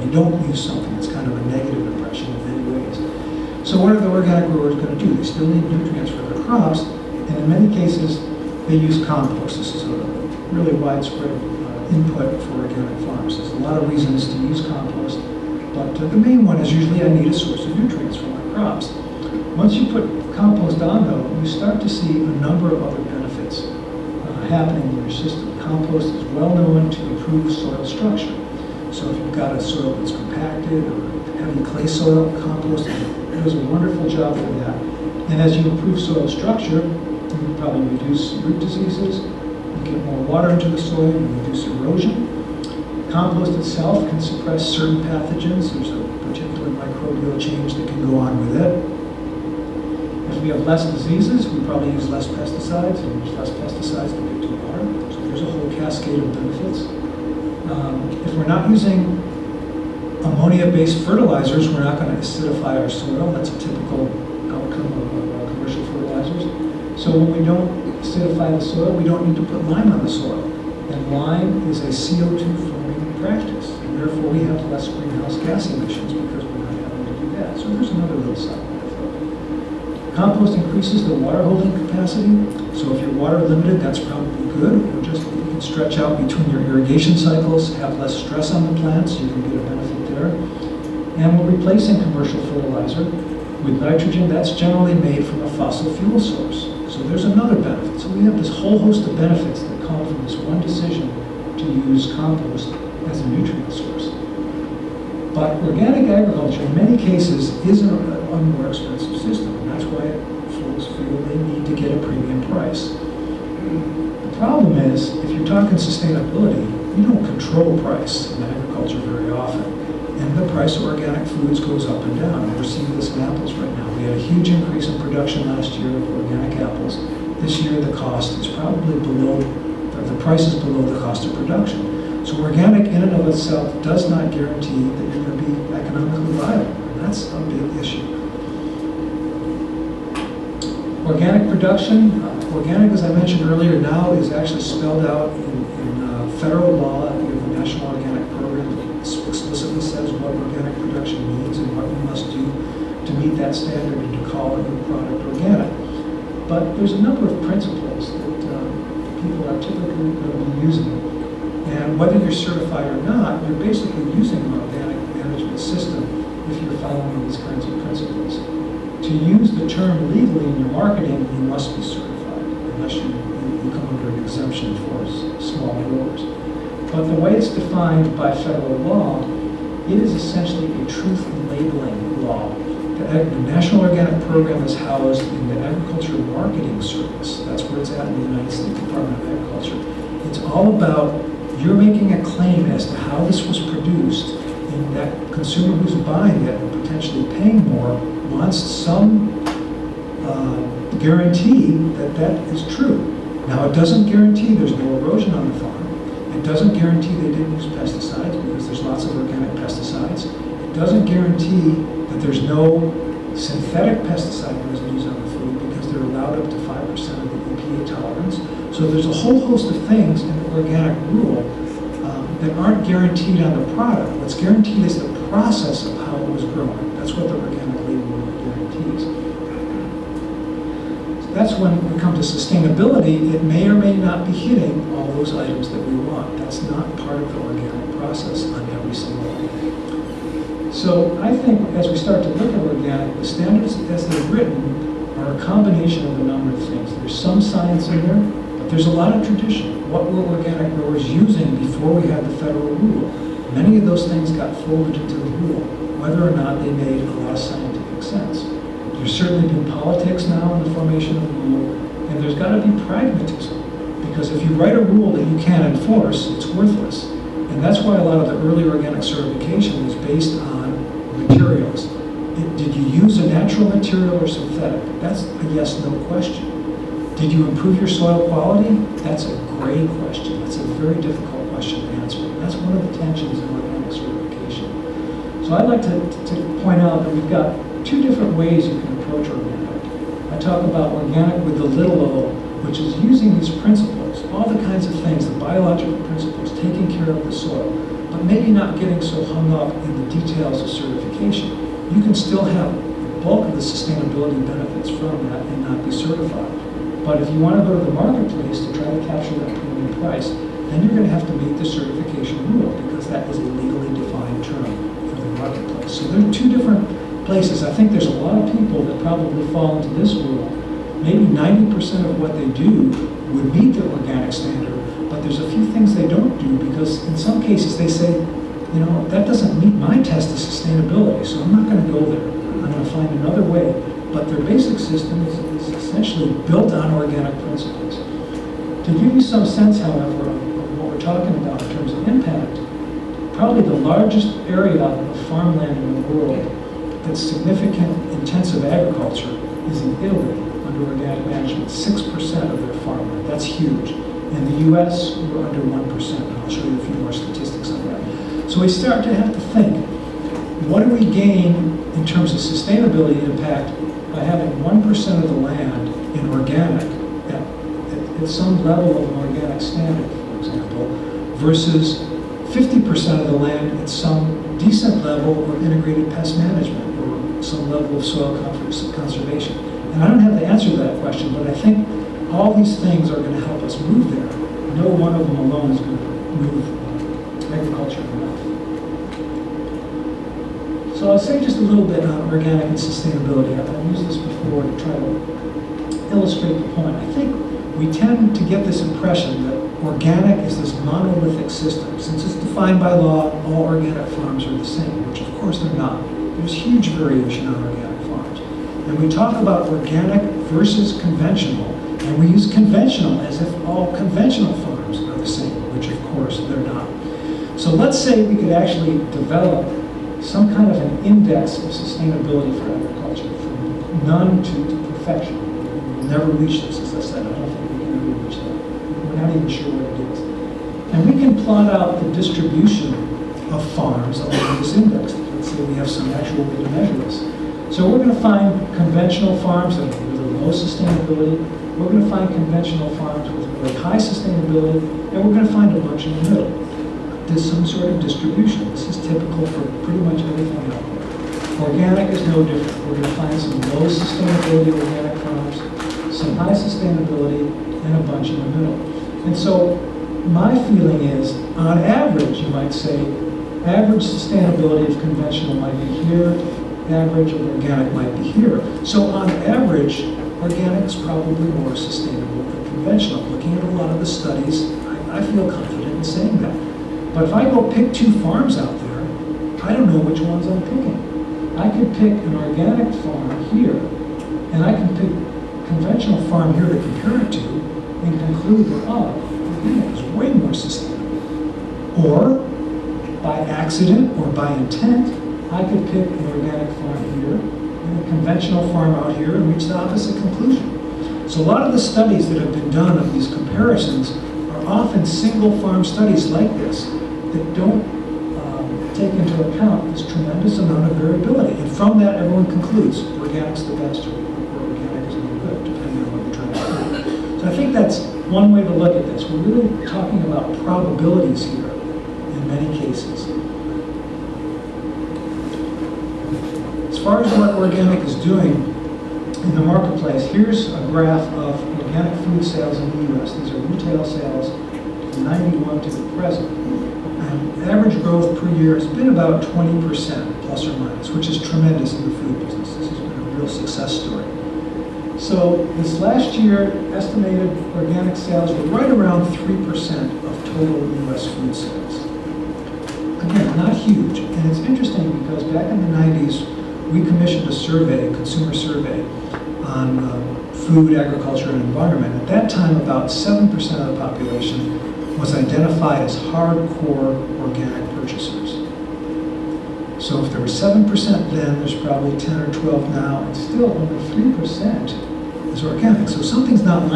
you don't use something, it's kind of a negative impression in many ways. So what are the organic growers going to do? They still need nutrients for their crops, and in many cases, they use compost. This is a really widespread input for organic farms. There's a lot of reasons to use compost, but the main one is usually I need a source of nutrients for my crops. Once you put compost on, though, you start to see a number of other benefits happening in your system. Compost is well known to improve soil structure. So if you've got a soil that's compacted or heavy clay soil, compost does a wonderful job for that. And as you improve soil structure, you probably reduce root diseases, you get more water into the soil, you reduce erosion. Compost itself can suppress certain pathogens. There's a particular microbial change that can go on with it. If we have less diseases, we probably use less pesticides, and use less pesticides to get to water. So there's a whole cascade of benefits. If we're not using ammonia-based fertilizers, we're not going to acidify our soil. That's a typical outcome of commercial fertilizers. So when we don't acidify the soil, we don't need to put lime on the soil. And lime is a CO2 forming practice, and therefore we have less greenhouse gas emissions because we're not having to do that. So there's another little side benefit. Compost increases the water holding capacity. So if you're water limited, that's probably good. Or just you can stretch out between your irrigation cycles, have less stress on the plants, you can get a benefit there. And we're replacing commercial fertilizer with nitrogen that's generally made from a fossil fuel source. So there's another benefit. So we have this whole host of benefits that come from this one decision to use compost as a nutrient source. But organic agriculture, in many cases, is a more expensive system, and that's why folks feel they need to get a premium price. The problem is, if you're talking sustainability, you don't control price in agriculture very often, and the price of organic foods goes up and down. And we're seeing this in apples right now. We had a huge increase in production last year of organic apples. This year, the cost is probably below, the price is below the cost of production. So organic in and of itself does not guarantee that you're going to be economically viable, and that's a big issue. Organic production, organic, as I mentioned earlier, now is actually spelled out in federal law. We have the National Organic Program that explicitly says what organic production means and what we must do to meet that standard and to call a new product organic. But there's a number of principles that people are typically going to be using. And whether you're certified or not, you're basically using an organic management system if you're following these kinds of principles. To use the term legally in your marketing, you must be certified, unless you come under an exemption for small growers. But the way it's defined by federal law, it is essentially a truth in labeling law. The National Organic Program is housed in the Agricultural Marketing Service. That's where it's at in the United States Department of Agriculture. It's all about you're making a claim as to how this was produced, and that consumer who's buying it and potentially paying more wants some guarantee that that is true. Now, it doesn't guarantee there's no erosion on the farm. It doesn't guarantee they didn't use pesticides, because there's lots of organic pesticides. It doesn't guarantee that there's no synthetic pesticide residues on the food, because they're allowed up to 5% of the EPA tolerance. So there's a whole host of things in the organic rule that aren't guaranteed on the product. What's guaranteed is the process of how it was grown. That's what the organic label guarantees. So that's when we come to sustainability, it may or may not be hitting all those items that we want. That's not part of the organic process on every single item. So I think as we start to look at organic, the standards as they're written are a combination of a number of things. There's some science in there, but there's a lot of tradition. What were organic growers using before we had the federal rule? Many of those things got folded into the rule, whether or not they made a lot of scientific sense. There's certainly been politics now in the formation of the rule, and there's got to be pragmatism, because if you write a rule that you can't enforce, it's worthless. And that's why a lot of the early organic certification was based on materials. Did you use a natural material or synthetic? That's a yes/no question. Did you improve your soil quality? That's a great question. That's a very difficult question to answer. And that's one of the tensions in organic certification. So I'd like to point out that we've got two different ways you can approach organic. I talk about organic with the little o, which is using these principles, all the kinds of things, the biological principles, taking care of the soil, but but maybe not getting so hung up in the details of certification. You can still have the bulk of the sustainability benefits from that and not be certified. But if you want to go to the marketplace to try to capture that premium price, then you're going to have to meet the certification rule, because that is a legally defined term for the marketplace. So there are two different places. I think there's a lot of people that probably fall into this rule. Maybe 90% of what they do would meet the organic standard, but there's a few things they don't do, because in some cases they say, you know, that doesn't meet my test of sustainability, so I'm not going to go there. I'm going to find another way. But their basic system is essentially built on organic principles. To give you some sense, however, of what we're talking about in terms of impact, probably the largest area of farmland in the world that's significant intensive agriculture is in Italy under organic management, 6% of their farmland. That's huge. In the US, we're under 1%, and I'll show you a few more statistics on that. So we start to have to think, what do we gain in terms of sustainability impact by having 1% of the land in organic at some level of an organic standard, for example, versus 50% of the land at some decent level of integrated pest management or some level of soil conservation? And I don't have the answer to that question, but I think all these things are going to help us move there. No one of them alone is going to move agriculture enough. So I'll say just a little bit on organic and sustainability. I've used this before to try to illustrate the point. I think we tend to get this impression that organic is this monolithic system. Since it's defined by law, all organic farms are the same, which of course they're not. There's huge variation on organic farms. And we talk about organic versus conventional, and we use conventional as if all conventional farms are the same, which of course they're not. So let's say we could actually develop some kind of an index of sustainability for agriculture, from none to perfection. We'll never reach this, as I said. I don't think we can ever reach that. We're not even sure what it is. And we can plot out the distribution of farms along this index. Let's say we have some actual way to measure this. So we're going to find conventional farms that have really low sustainability. We're going to find conventional farms with really high sustainability, and we're going to find a bunch in the middle. There's some sort of distribution. This is typical for pretty much everything out there. Organic is no different. We're going to find some low sustainability organic farms, some high sustainability, and a bunch in the middle. And so my feeling is, on average, you might say, average sustainability of conventional might be here, average of organic might be here. So on average, organic is probably more sustainable than conventional. Looking at a lot of the studies, I feel confident in saying that. But if I go pick two farms out there, I don't know which ones I'm picking. I could pick an organic farm here, and I can pick a conventional farm here to compare it to, and conclude that, oh, organic is way more sustainable. Or, by accident or by intent, I could pick an organic farm here, and a conventional farm out here, and reach the opposite conclusion. So a lot of the studies that have been done of these comparisons are often single farm studies like this that don't take into account this tremendous amount of variability. And from that, everyone concludes organic's the best or organic is no good, depending on what you're trying to do. So I think that's one way to look at this. We're really talking about probabilities here in many cases. As far as what organic is doing in the marketplace, here's a graph of organic food sales in the U.S. These are retail sales from 91 to the present. And average growth per year has been about 20% plus or minus, which is tremendous in the food business. This has been a real success story. So this last year, estimated organic sales were right around 3% of total U.S. food sales. Again, not huge. And it's interesting because back in the 90s, we commissioned a survey, a consumer survey, on food, agriculture, and environment. At that time, about 7% of the population was identified as hardcore organic purchasers. So if there were 7% then, there's probably 10 or 12 now, and still only 3% is organic. So something's not